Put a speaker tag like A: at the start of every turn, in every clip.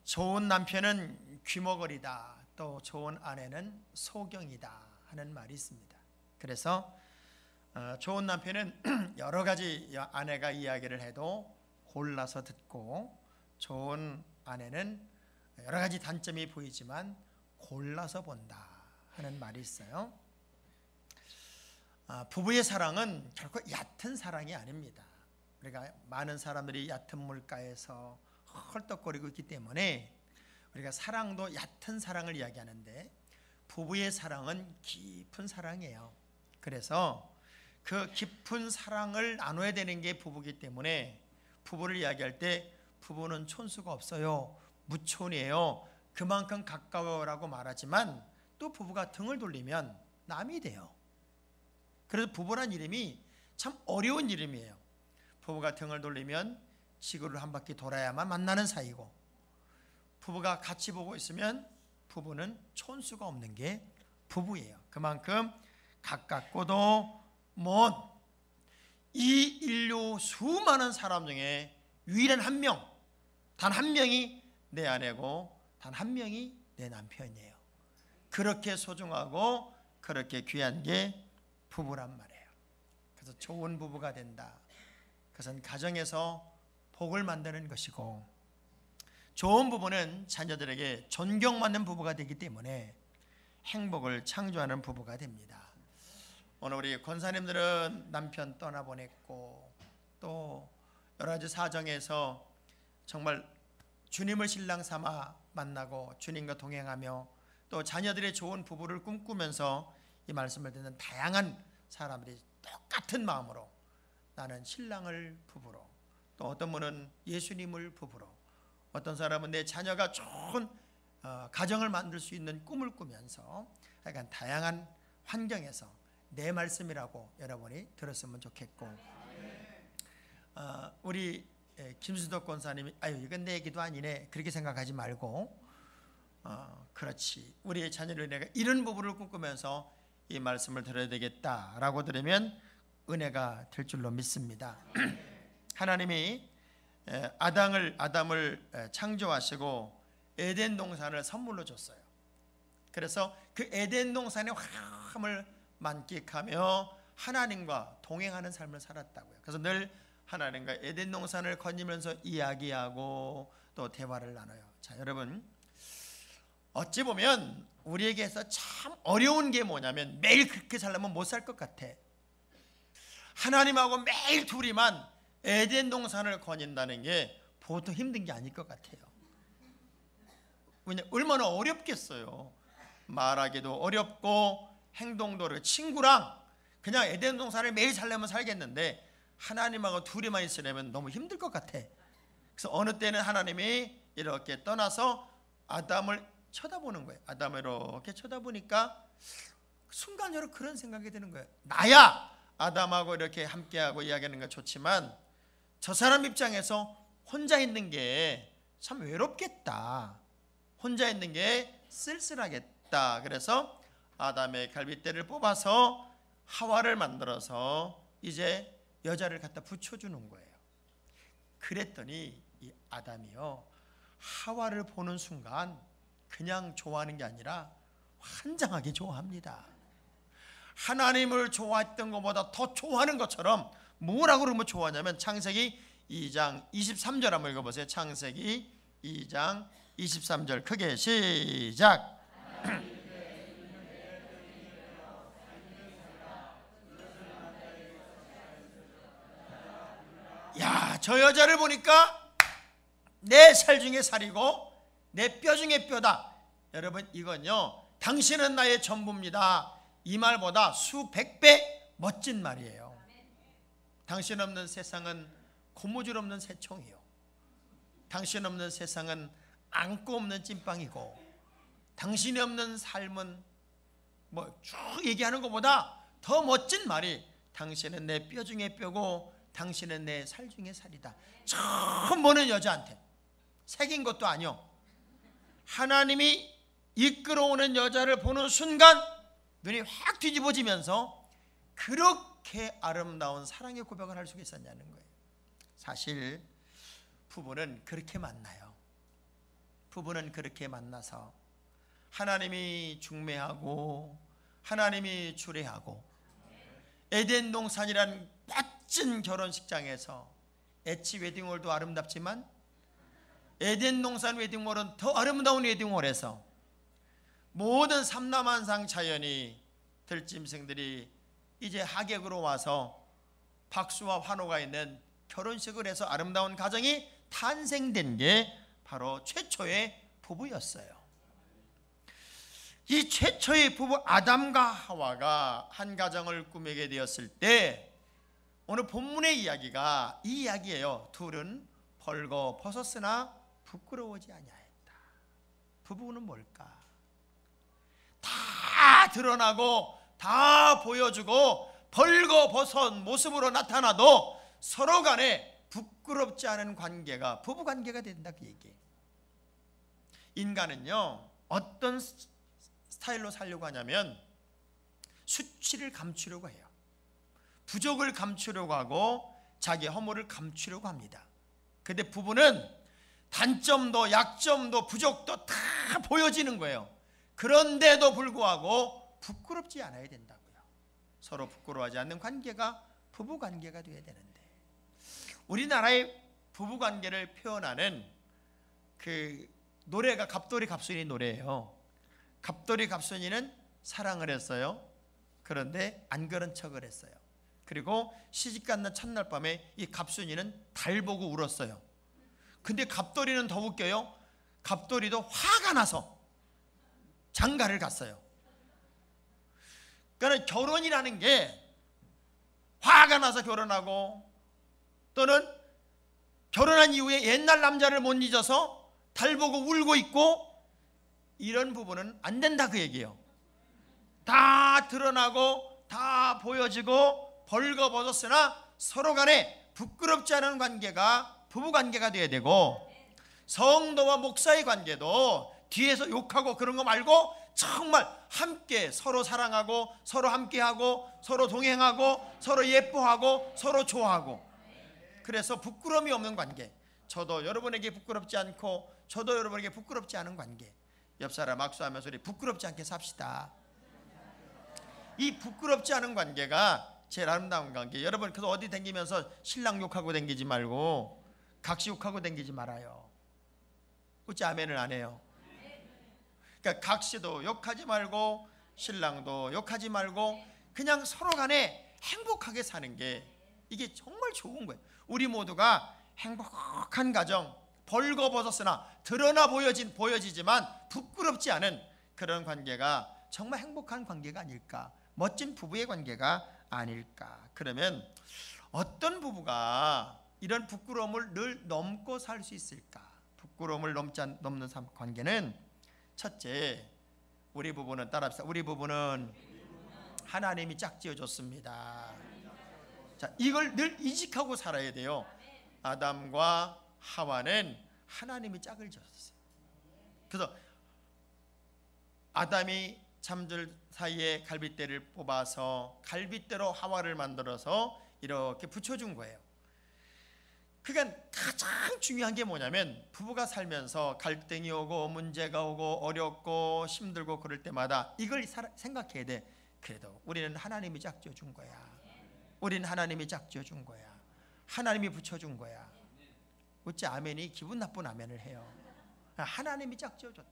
A: 좋은 남편은 귀머거리다, 또 좋은 아내는 소경이다 하는 말이 있습니다. 그래서 좋은 남편은 여러 가지 아내가 이야기를 해도 골라서 듣고, 좋은 아내는 여러 가지 단점이 보이지만 골라서 본다 하는 말이 있어요. 부부의 사랑은 결코 얕은 사랑이 아닙니다. 우리가 많은 사람들이 얕은 물가에서 헐떡거리고 있기 때문에 우리가 사랑도 얕은 사랑을 이야기하는데, 부부의 사랑은 깊은 사랑이에요. 그래서 그 깊은 사랑을 나눠야 되는 게 부부이기 때문에 부부를 이야기할 때 부부는 촌수가 없어요, 무촌이에요, 그만큼 가까워라고 말하지만 또 부부가 등을 돌리면 남이 돼요. 그래서 부부란 이름이 참 어려운 이름이에요. 부부가 등을 돌리면 지구를 한 바퀴 돌아야만 만나는 사이고, 부부가 같이 보고 있으면 부부는 촌수가 없는 게 부부예요. 그만큼 가깝고도 먼 이 인류 수많은 사람 중에 유일한 한 명, 단 한 명이 내 아내고 단 한 명이 내 남편이에요. 그렇게 소중하고 그렇게 귀한 게 부부란 말이에요. 그래서 좋은 부부가 된다, 그것은 가정에서 복을 만드는 것이고, 좋은 부부는 자녀들에게 존경받는 부부가 되기 때문에 행복을 창조하는 부부가 됩니다. 오늘 우리 권사님들은 남편 떠나보냈고 또 여러 가지 사정에서 정말 주님을 신랑 삼아 만나고 주님과 동행하며 또 자녀들의 좋은 부부를 꿈꾸면서 이 말씀을 듣는 다양한 사람들이 똑같은 마음으로 나는 신랑을 부부로, 또 어떤 분은 예수님을 부부로, 어떤 사람은 내 자녀가 좋은 가정을 만들 수 있는 꿈을 꾸면서 약간 다양한 환경에서 내 말씀이라고 여러분이 들었으면 좋겠고, 우리 김수덕 권사님이 아유 이건 내 얘기도 아니네 그렇게 생각하지 말고, 그렇지, 우리의 자녀를 내가 이런 부부를 꿈꾸면서 이 말씀을 들어야 되겠다라고 들으면 은혜가 될 줄로 믿습니다. 하나님이 아담을 창조하시고 에덴 동산을 선물로 줬어요. 그래서 그 에덴 동산의 화함을 만끽하며 하나님과 동행하는 삶을 살았다고요. 그래서 늘 하나님과 에덴 동산을 거니면서 이야기하고 또 대화를 나눠요. 자, 여러분, 어찌 보면 우리에게서 참 어려운 게 뭐냐면 매일 그렇게 살려면 못 살 것 같아. 하나님하고 매일 둘이만 에덴 동산을 거닌다는 게 보통 힘든 게 아닐 것 같아요. 왜냐면 얼마나 어렵겠어요. 말하기도 어렵고 행동도 어렵고, 친구랑 그냥 에덴 동산을 매일 살려면 살겠는데 하나님하고 둘이만 있으려면 너무 힘들 것 같아. 그래서 어느 때는 하나님이 이렇게 떠나서 아담을 쳐다보는 거예요. 아담을 이렇게 쳐다보니까 순간적으로 그런 생각이 드는 거예요. 나야 아담하고 이렇게 함께하고 이야기하는 건 좋지만 저 사람 입장에서 혼자 있는 게 참 외롭겠다, 혼자 있는 게 쓸쓸하겠다. 그래서 아담의 갈빗대를 뽑아서 하와를 만들어서 이제 여자를 갖다 붙여주는 거예요. 그랬더니 이 아담이요, 하와를 보는 순간 그냥 좋아하는 게 아니라 환장하게 좋아합니다. 하나님을 좋아했던 것보다 더 좋아하는 것처럼 뭐라고 그러면 좋아하냐면, 창세기 2장 23절 한번 읽어보세요. 창세기 2장 23절 크게 시작. 야, 저 여자를 보니까 내 살 중에 살이고 내 뼈 중에 뼈다. 여러분, 이건요, 당신은 나의 전부입니다, 이 말보다 수백 배 멋진 말이에요. 당신 없는 세상은 고무줄 없는 새총이요, 당신 없는 세상은 안고 없는 찐빵이고, 당신이 없는 삶은 뭐 쭉 얘기하는 것보다 더 멋진 말이 당신은 내 뼈 중에 뼈고 당신은 내 살 중에 살이다. 처음 보는 여자한테 새긴 것도 아니요, 하나님이 이끌어오는 여자를 보는 순간 눈이 확 뒤집어지면서 그렇게 아름다운 사랑의 고백을 할 수가 있었냐는 거예요. 사실 부부는 그렇게 만나요. 부부는 그렇게 만나서 하나님이 중매하고 하나님이 주례하고 에덴 동산이란 멋진 결혼식장에서 엣지 웨딩홀도 아름답지만 에덴 동산 웨딩홀은 더 아름다운 웨딩홀에서 모든 삼남한상 자연이 들짐승들이 이제 하객으로 와서 박수와 환호가 있는 결혼식을 해서 아름다운 가정이 탄생된 게 바로 최초의 부부였어요. 이 최초의 부부 아담과 하와가 한 가정을 꾸미게 되었을 때 오늘 본문의 이야기가 이 이야기예요. 둘은 벌거 벗었으나 부끄러워하지 아니하였다. 부부는 뭘까? 다 드러나고 다 보여주고 벌거 벗은 모습으로 나타나도 서로 간에 부끄럽지 않은 관계가 부부 관계가 된다, 그 얘기예요. 인간은요 어떤 스타일로 살려고 하냐면 수치를 감추려고 해요. 부족을 감추려고 하고 자기 허물을 감추려고 합니다. 근데 부부는 단점도 약점도 부족도 다 보여지는 거예요. 그런데도 불구하고 부끄럽지 않아야 된다고요. 서로 부끄러워하지 않는 관계가 부부 관계가 되어야 되는데, 우리나라의 부부 관계를 표현하는 그 노래가 갑돌이 갑순이 노래예요. 갑돌이 갑순이는 사랑을 했어요. 그런데 안 그런 척을 했어요. 그리고 시집갔는 첫날 밤에 이 갑순이는 달 보고 울었어요. 근데 갑돌이는 더 웃겨요. 갑돌이도 화가 나서 장가를 갔어요. 그러니까 결혼이라는 게 화가 나서 결혼하고 또는 결혼한 이후에 옛날 남자를 못 잊어서 달 보고 울고 있고 이런 부분은 안 된다, 그 얘기예요. 다 드러나고 다 보여지고 벌거벗었으나 서로 간에 부끄럽지 않은 관계가 부부 관계가 되어야 되고, 성도와 목사의 관계도 뒤에서 욕하고 그런 거 말고 정말 함께 서로 사랑하고 서로 함께하고 서로 동행하고 서로 예뻐하고 서로 좋아하고, 그래서 부끄러움이 없는 관계, 저도 여러분에게 부끄럽지 않고 저도 여러분에게 부끄럽지 않은 관계. 옆 사람 악수하면서 우리 부끄럽지 않게 삽시다. 이 부끄럽지 않은 관계가 제일 아름다운 관계. 여러분 그래서 어디 댕기면서 신랑 욕하고 댕기지 말고 각시 욕하고 댕기지 말아요. 어찌 아멘을 안 해요? 그러니까 각시도 욕하지 말고 신랑도 욕하지 말고 그냥 서로 간에 행복하게 사는 게 이게 정말 좋은 거예요. 우리 모두가 행복한 가정, 벌거벗었으나 드러나 보여지지만 부끄럽지 않은 그런 관계가 정말 행복한 관계가 아닐까, 멋진 부부의 관계가 아닐까. 그러면 어떤 부부가 이런 부끄러움을 늘 넘고 살 수 있을까? 부끄러움을 넘는 관계는 첫째, 우리 부부는 따라합시다. 우리 부부는 하나님이 짝지어 줬습니다. 자, 이걸 늘 이직하고 살아야 돼요. 아담과 하와는 하나님이 짝을 지었어요. 그래서 아담이 잠들 사이에 갈빗대를 뽑아서 갈빗대로 하와를 만들어서 이렇게 붙여준 거예요. 그러니까 가장 중요한 게 뭐냐면 부부가 살면서 갈등이 오고 문제가 오고 어렵고 힘들고 그럴 때마다 이걸 생각해야 돼. 그래도 우리는 하나님이 짝지어 준 거야. 우리는 하나님이 짝지어 준 거야. 하나님이 붙여준 거야. 어찌 아멘이 기분 나쁜 아멘을 해요? 하나님이 짝지어 줬다.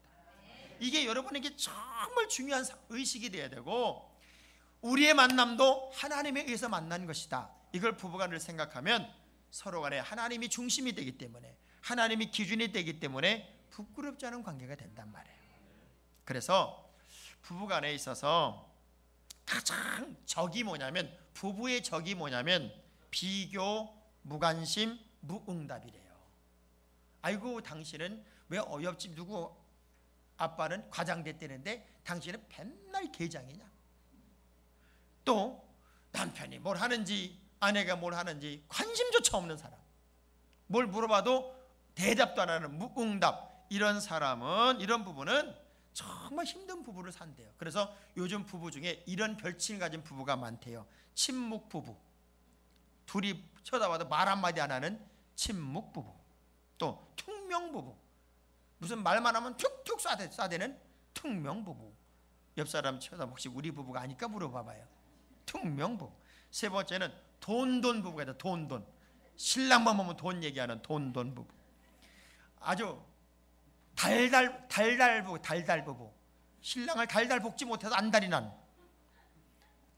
A: 이게 여러분에게 정말 중요한 의식이 돼야 되고, 우리의 만남도 하나님에 의해서 만난 것이다. 이걸 부부가 늘 생각하면 서로 간에 하나님이 중심이 되기 때문에, 하나님이 기준이 되기 때문에 부끄럽지 않은 관계가 된단 말이에요. 그래서 부부간에 있어서 가장 적이 뭐냐면, 부부의 적이 뭐냐면 비교, 무관심, 무응답이래요. 아이고 당신은 왜 어엽지, 누구 아빠는 과장됐다는데 당신은 맨날 게장이냐. 또 남편이 뭘 하는지 아내가 뭘 하는지 관심조차 없는 사람, 뭘 물어봐도 대답도 안 하는 무응답, 이런 사람은, 이런 부부는 정말 힘든 부부를 산대요. 그래서 요즘 부부 중에 이런 별칭을 가진 부부가 많대요. 침묵 부부, 둘이 쳐다봐도 말 한마디 안 하는 침묵 부부. 또 퉁명 부부, 무슨 말만 하면 툭툭 쏴대는 퉁명부부. 옆 사람 쳐다 혹시 우리 부부가 아니까 물어봐봐요. 퉁명부부. 세 번째는 돈부부가 있다. 돈. 신랑만 보면 돈 얘기하는 돈 부부. 아주 달달 부부. 신랑을 달달 볶지 못해서 안달이 난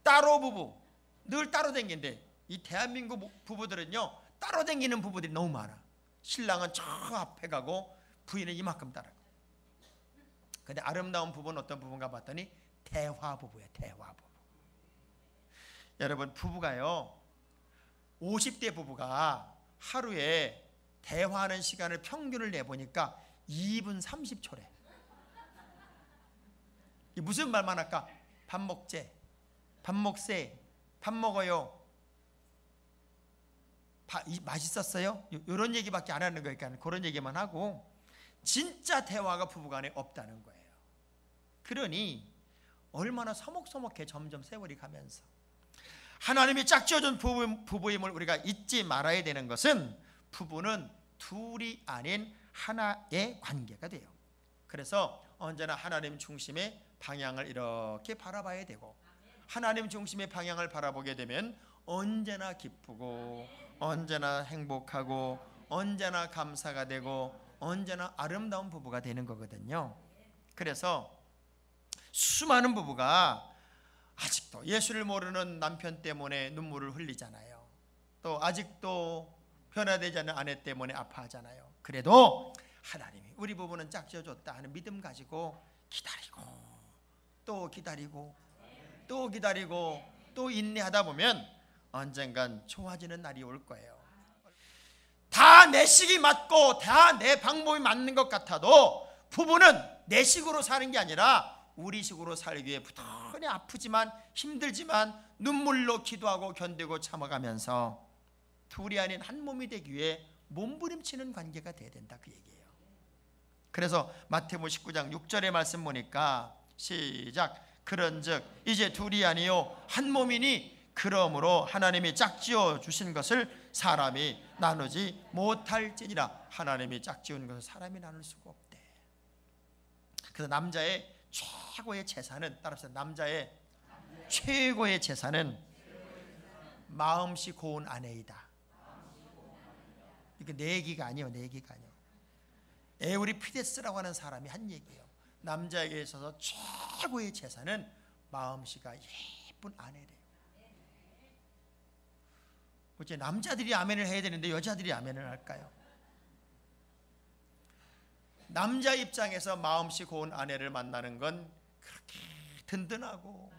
A: 따로 부부. 늘 따로 댕긴데 이 대한민국 부부들은요, 따로 댕기는 부부들이 너무 많아. 신랑은 저 앞에 가고 부인은 이만큼 따라가. 근데 아름다운 부부는 어떤 부부인가 봤더니 대화부부예요. 대화부부. 여러분, 부부가요, 50대 부부가 하루에 대화하는 시간을 평균을 내보니까 2분 30초래. 무슨 말만 할까? 밥 먹재, 밥 먹세, 밥 먹어요, 맛있었어요? 이런 얘기밖에 안 하는 거니까 그런 얘기만 하고 진짜 대화가 부부간에 없다는 거예요. 그러니 얼마나 서먹서먹해. 점점 세월이 가면서 하나님이 짝지어준 부부임을 우리가 잊지 말아야 되는 것은 부부는 둘이 아닌 하나의 관계가 돼요. 그래서 언제나 하나님 중심의 방향을 이렇게 바라봐야 되고, 하나님 중심의 방향을 바라보게 되면 언제나 기쁘고 언제나 행복하고 언제나 감사가 되고 언제나 아름다운 부부가 되는 거거든요. 그래서 수많은 부부가 아직도 예수를 모르는 남편 때문에 눈물을 흘리잖아요. 또 아직도 변화되지 않는 아내 때문에 아파하잖아요. 그래도 하나님이 우리 부부는 짝지어줬다 하는 믿음 가지고 기다리고 또 기다리고 또 기다리고 또 인내하다 보면 언젠간 좋아지는 날이 올 거예요. 다 내 식이 맞고 다 내 방법이 맞는 것 같아도 부부는 내 식으로 사는 게 아니라 우리 식으로 살기 위해 부단히 아프지만 힘들지만 눈물로 기도하고 견디고 참아가면서 둘이 아닌 한 몸이 되기 위해 몸부림치는 관계가 돼야 된다, 그 얘기예요. 그래서 마태복음 19장 6절의 말씀 보니까 시작. 그런즉 이제 둘이 아니요 한 몸이니 그러므로 하나님이 짝지어 주신 것을 사람이 나누지 못할지니라. 하나님이 짝지은 것을 사람이 나눌 수가 없대. 그래서 남자의 최고의 재산은, 따라서 남자의 최고의 재산은 마음씨 고운 아내이다. 이게 내 얘기가 아니에요. 내 얘기가 아니에요. 에우리 피데스라고 하는 사람이 한 얘기예요. 남자에게 있어서 최고의 재산은 마음씨가 예쁜 아내래요. 어째 남자들이 아멘을 해야 되는데 여자들이 아멘을 할까요? 남자 입장에서 마음씨 고운 아내를 만나는 건 그렇게 든든하고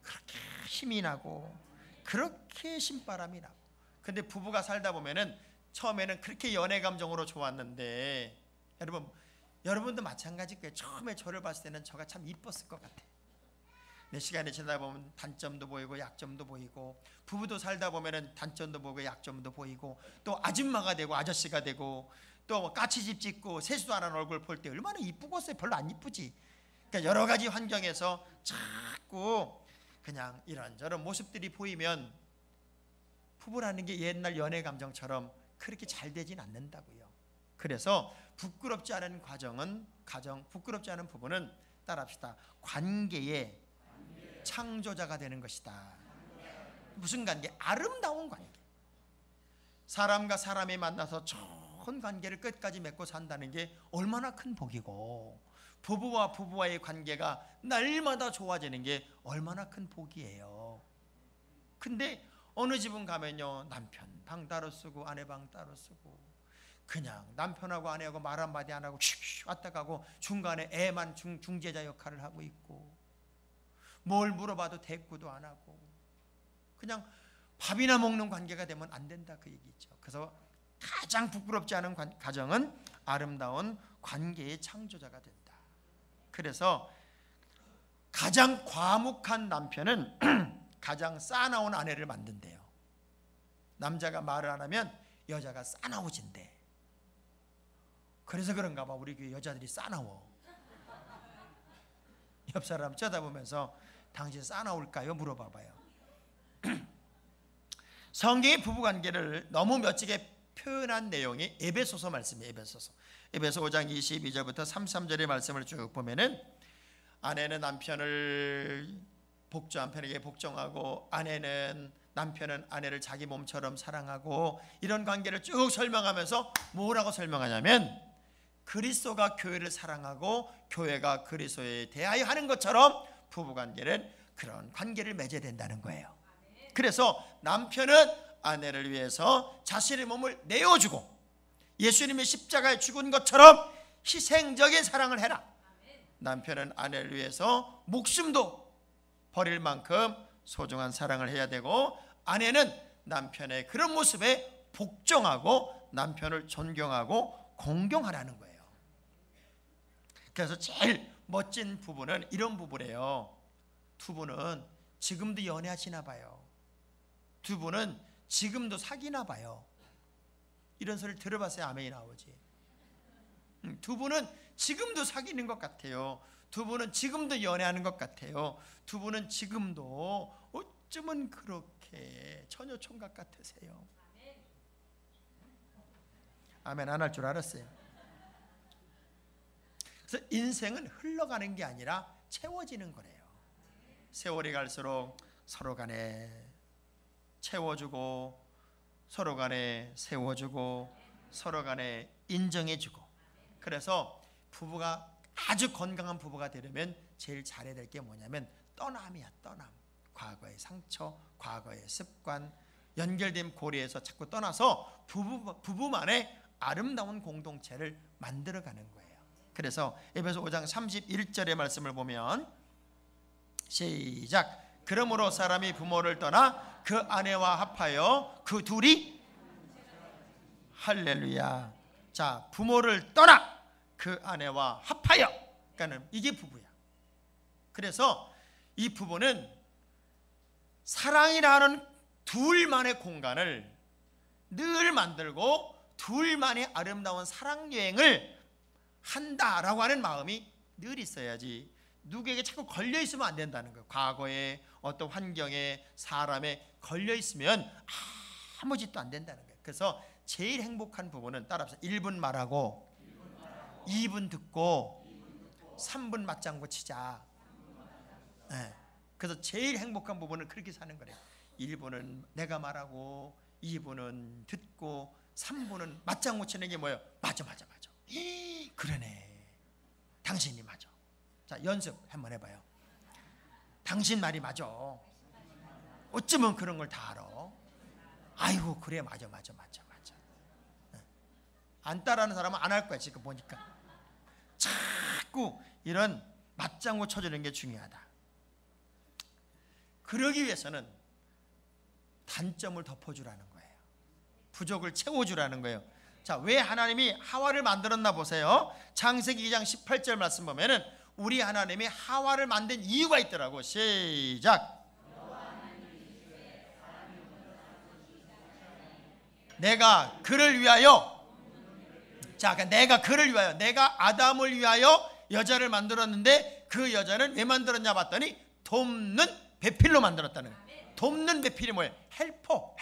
A: 그렇게 힘이 나고 그렇게 신바람이 나고, 근데 부부가 살다 보면은 처음에는 그렇게 연애 감정으로 좋았는데, 여러분도 마찬가지일 거예요. 처음에 저를 봤을 때는 저가 참 이뻤을 것 같아. 내 시간이 지나다 보면 단점도 보이고 약점도 보이고, 부부도 살다 보면은 단점도 보고 약점도 보이고, 또 아줌마가 되고 아저씨가 되고, 또 까치집 짓고 세수도 안 하는 얼굴 볼 때 얼마나 이쁘겠어요. 별로 안 이쁘지. 그러니까 여러 가지 환경에서 자꾸 그냥 이런저런 모습들이 보이면 부부라는 게 옛날 연애 감정처럼 그렇게 잘 되진 않는다고요. 그래서 부끄럽지 않은 부끄럽지 않은 부부는 따라합시다. 관계의 창조자가 되는 것이다. 무슨 관계? 아름다운 관계. 사람과 사람이 만나서 좋은 관계를 끝까지 맺고 산다는 게 얼마나 큰 복이고, 부부와 부부와의 관계가 날마다 좋아지는 게 얼마나 큰 복이에요. 근데 어느 집은 가면요, 남편 방 따로 쓰고 아내 방 따로 쓰고, 그냥 남편하고 아내하고 말 한마디 안 하고 슉슉 왔다 가고, 중간에 애만 중재자 역할을 하고 있고, 뭘 물어봐도 대꾸도 안 하고, 그냥 밥이나 먹는 관계가 되면 안 된다, 그 얘기죠. 그래서 가장 부끄럽지 않은 가정은 아름다운 관계의 창조자가 된다. 그래서 가장 과묵한 남편은 가장 싸나운 아내를 만든대요. 남자가 말을 안 하면 여자가 싸나워진대. 그래서 그런가 봐, 우리 교회 여자들이 싸나워. 옆 사람 쳐다보면서 당신 싸나울까요? 물어봐봐요. 성경이 부부관계를 너무 멋지게 표현한 내용이 에베소서 말씀이에요. 에베소 5장 22절부터 33절의 말씀을 쭉 보면은 아내는 남편을 남편에게 복종하고 남편은 아내를 자기 몸처럼 사랑하고, 이런 관계를 쭉 설명하면서 뭐라고 설명하냐면 그리스도가 교회를 사랑하고 교회가 그리스도에 대하여 하는 것처럼 부부관계는 그런 관계를 맺어야 된다는 거예요. 그래서 남편은 아내를 위해서 자신의 몸을 내어주고 예수님이 십자가에 죽은 것처럼 희생적인 사랑을 해라. 남편은 아내를 위해서 목숨도 버릴 만큼 소중한 사랑을 해야 되고, 아내는 남편의 그런 모습에 복종하고 남편을 존경하고 공경하라는 거예요. 그래서 제일 멋진 부부는 이런 부부래요. 두 분은 지금도 연애하시나 봐요. 두 분은 지금도 사귀나 봐요. 이런 소리를 들어봤어요? 아멘이 나오지. 두 분은 지금도 사귀는 것 같아요. 두 분은 지금도 연애하는 것 같아요. 두 분은 지금도 어쩌면 그렇게 처녀 총각 같으세요. 아멘 안 할 줄 알았어요. 그래서 인생은 흘러가는 게 아니라 채워지는 거래요. 세월이 갈수록 서로 간에 채워주고, 서로 간에 세워주고, 서로 간에 인정해주고. 그래서 부부가 아주 건강한 부부가 되려면 제일 잘해야 될 게 뭐냐면 떠남이야. 떠남. 과거의 상처, 과거의 습관, 연결된 고리에서 자꾸 떠나서 부부만의 아름다운 공동체를 만들어가는 거예요. 그래서 에베소 5장 31절의 말씀을 보면 시작. 그러므로 사람이 부모를 떠나 그 아내와 합하여 그 둘이, 할렐루야. 자, 부모를 떠나 그 아내와 합하여. 그러니까 이게 부부야. 그래서 이 부부는 사랑이라는 둘만의 공간을 늘 만들고 둘만의 아름다운 사랑 여행을 한다라고 하는 마음이 늘 있어야지, 누구에게 자꾸 걸려 있으면 안 된다는 거예요. 과거에 어떤 환경에 사람에 걸려 있으면 아무 짓도 안 된다는 거예요. 그래서 제일 행복한 부부는 따라서 1분 말하고 2분 듣고 3분 맞장구 치자. 네. 그래서 제일 행복한 부부는 그렇게 사는 거래요. 1분은 내가 말하고 2분은 듣고 3분은 맞장구 치는 게 뭐예요? 맞아. 그러네. 당신이 맞아. 자, 연습 한번 해봐요. 당신 말이 맞아. 어쩌면 그런 걸 다 알아. 아이고 그래 맞아. 안 따라하는 사람은 안 할 거야. 지금 보니까 자꾸 이런 맞장구 쳐주는 게 중요하다. 그러기 위해서는 단점을 덮어주라는 거예요. 부족을 채워주라는 거예요. 자, 왜 하나님이 하와를 만들었나 보세요. 창세기 2장 18절 말씀 보면은 우리 하나님이 하와를 만든 이유가 있더라고. 시작. 내가 그를 위하여. 자, 그러니까 내가 그를 위하여, 내가 아담을 위하여 여자를 만들었는데 그 여자는 왜 만들었냐 봤더니 돕는 배필로 만들었다는 거예요. 돕는 배필이 뭐예요? 헬퍼.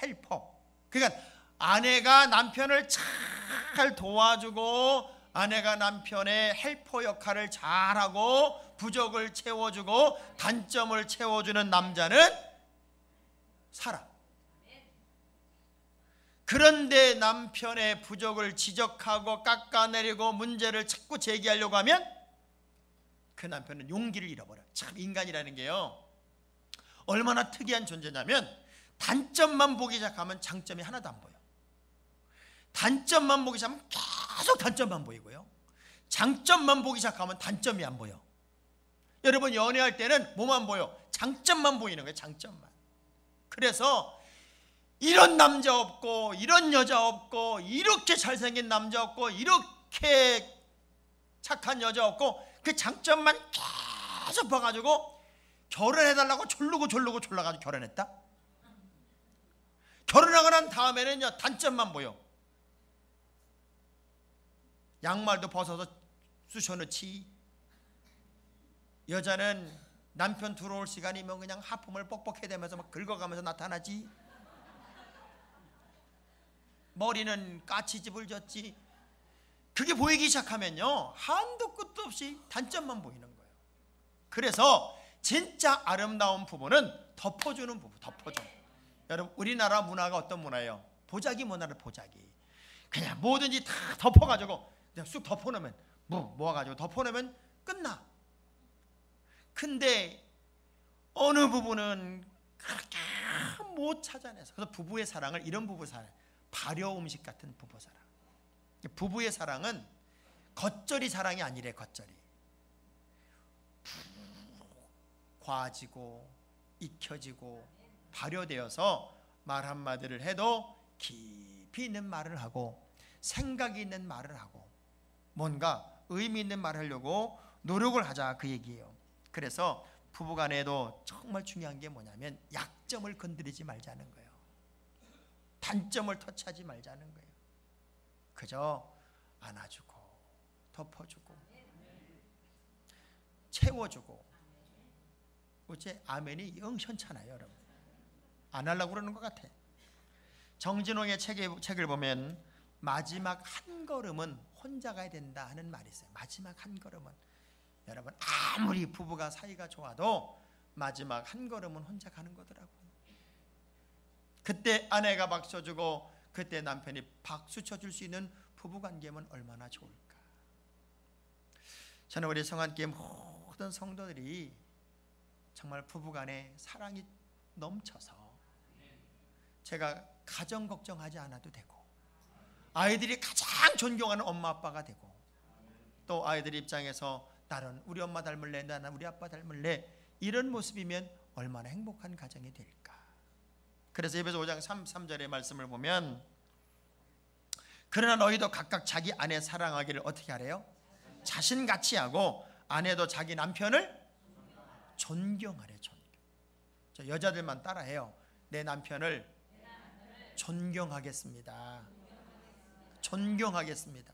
A: 그러니까 아내가 남편을 잘 도와주고, 아내가 남편의 헬퍼 역할을 잘하고, 부족을 채워주고 단점을 채워주는 남자는 살아. 그런데 남편의 부족을 지적하고 깎아내리고 문제를 자꾸 제기하려고 하면 그 남편은 용기를 잃어버려. 참 인간이라는 게요, 얼마나 특이한 존재냐면 단점만 보기 시작하면 장점이 하나도 안 보여. 단점만 보기 시작하면 계속 단점만 보이고요, 장점만 보기 시작하면 단점이 안 보여. 여러분 연애할 때는 뭐만 보여? 장점만 보이는 거예요. 장점만. 그래서 이런 남자 없고 이런 여자 없고 이렇게 잘생긴 남자 없고 이렇게 착한 여자 없고 그 장점만 계속 봐가지고 결혼해달라고 졸라가지고 결혼했다. 결혼하고 난 다음에는요 단점만 보여. 양말도 벗어서 쑤셔넣지. 여자는 남편 들어올 시간이면 그냥 하품을 뻑뻑해대면서 막 긁어가면서 나타나지. 머리는 까치집을 졌지. 그게 보이기 시작하면요, 한도 끝도 없이 단점만 보이는 거예요. 그래서 진짜 아름다운 부부는 덮어주는 부부, 덮어줘. 여러분, 우리나라 문화가 어떤 문화예요? 보자기 문화를 보자기. 그냥 뭐든지 다 덮어가지고 그냥 쑥 덮어놓으면 모아가지고 덮어놓으면 끝나. 근데 어느 부부는 그렇게 못 찾아내서, 그래서 부부의 사랑을, 이런 부부 사랑, 발효 음식 같은 부부 사랑. 부부의 사랑은 겉절이 사랑이 아니래. 겉절이 과지고 익혀지고 발효되어서 말 한마디를 해도 깊이 있는 말을 하고 생각이 있는 말을 하고 뭔가 의미 있는 말을 하려고 노력을 하자, 그 얘기예요. 그래서 부부간에도 정말 중요한 게 뭐냐면 약점을 건드리지 말자는 거예요. 단점을 터치하지 말자는 거예요. 그저 안아주고 덮어주고 채워주고. 어째 아멘이 영 현찮아요, 여러분. 안 하려고 그러는 것 같아. 정진홍의 책을 보면 마지막 한 걸음은 혼자 가야 된다 하는 말이 있어요. 마지막 한 걸음은, 여러분, 아무리 부부가 사이가 좋아도 마지막 한 걸음은 혼자 가는 거더라고. 그때 아내가 박수 쳐주고 그때 남편이 박수 쳐줄 수 있는 부부관계면 얼마나 좋을까. 저는 우리 성안교회 모든 성도들이 정말 부부간에 사랑이 넘쳐서 제가 가정 걱정하지 않아도 되고, 아이들이 가장 존경하는 엄마 아빠가 되고, 또 아이들 입장에서 나는 우리 엄마 닮을래, 나는 우리 아빠 닮을래, 이런 모습이면 얼마나 행복한 가정이 될까. 그래서 에베소 5장 3절의 말씀을 보면, 그러나 너희도 각각 자기 아내 사랑하기를 어떻게 하래요? 자신같이 하고 아내도 자기 남편을 존경하래. 존경. 저 여자들만 따라해요. 내 남편을 존경하겠습니다. 존경하겠습니다.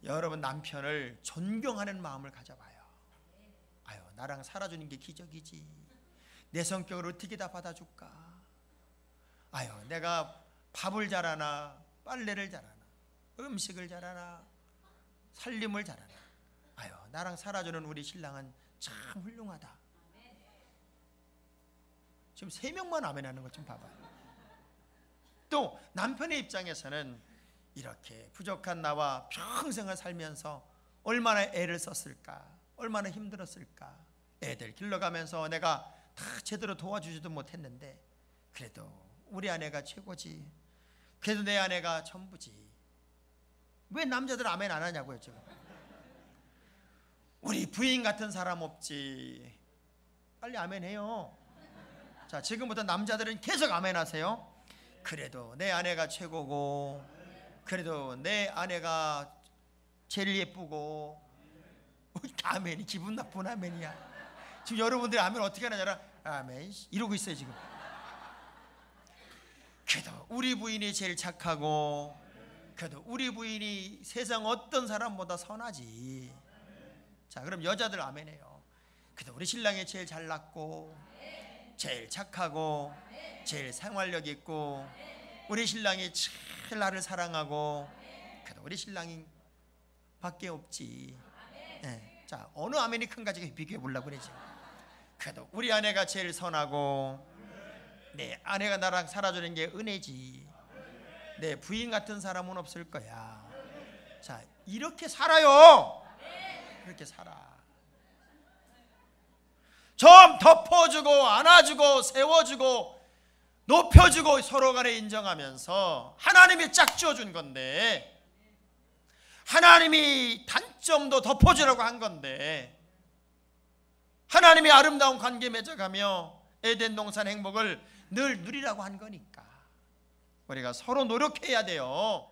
A: 여러분, 남편을 존경하는 마음을 가져봐요. 아유, 나랑 살아주는 게 기적이지. 내 성격을 어떻게 다 받아줄까. 아유, 내가 밥을 잘하나, 빨래를 잘하나, 음식을 잘하나, 살림을 잘하나. 아유, 나랑 살아주는 우리 신랑은 참 훌륭하다. 지금 3명만 아멘하는 것 좀 봐봐요. 또 남편의 입장에서는 이렇게 부족한 나와 평생을 살면서 얼마나 애를 썼을까, 얼마나 힘들었을까. 애들 길러가면서 내가 다 제대로 도와주지도 못했는데 그래도 우리 아내가 최고지. 그래도 내 아내가 전부지. 왜 남자들 아멘 안 하냐고요 지금. 우리 부인 같은 사람 없지. 빨리 아멘 해요. 자, 지금부터 남자들은 계속 아멘 하세요. 그래도 내 아내가 최고고, 그래도 내 아내가 제일 예쁘고. 아멘이 기분 나쁜 아멘이야. 지금 여러분들이 아멘 어떻게 하느냐, 아멘 이러고 있어요 지금. 그래도 우리 부인이 제일 착하고, 그래도 우리 부인이 세상 어떤 사람보다 선하지. 자, 그럼 여자들 아멘해요. 그래도 우리 신랑이 제일 잘났고, 제일 착하고, 제일 생활력 있고, 우리 신랑이 제일 나를 사랑하고, 그래도 우리 신랑이 밖에 없지. 네. 자, 어느 아멘이 큰가 지금 비교해 보려고 그러지. 그래도 우리 아내가 제일 선하고, 내 아내가 나랑 살아주는 게 은혜지. 내 부인 같은 사람은 없을 거야. 자, 이렇게 살아요. 이렇게 살아. 좀 덮어주고 안아주고 세워주고 높여주고 서로 간에 인정하면서 하나님이 짝지어준 건데, 하나님이 단점도 덮어주라고 한 건데, 하나님이 아름다운 관계 맺어가며 에덴 동산 행복을 늘 누리라고 한 거니까 우리가 서로 노력해야 돼요.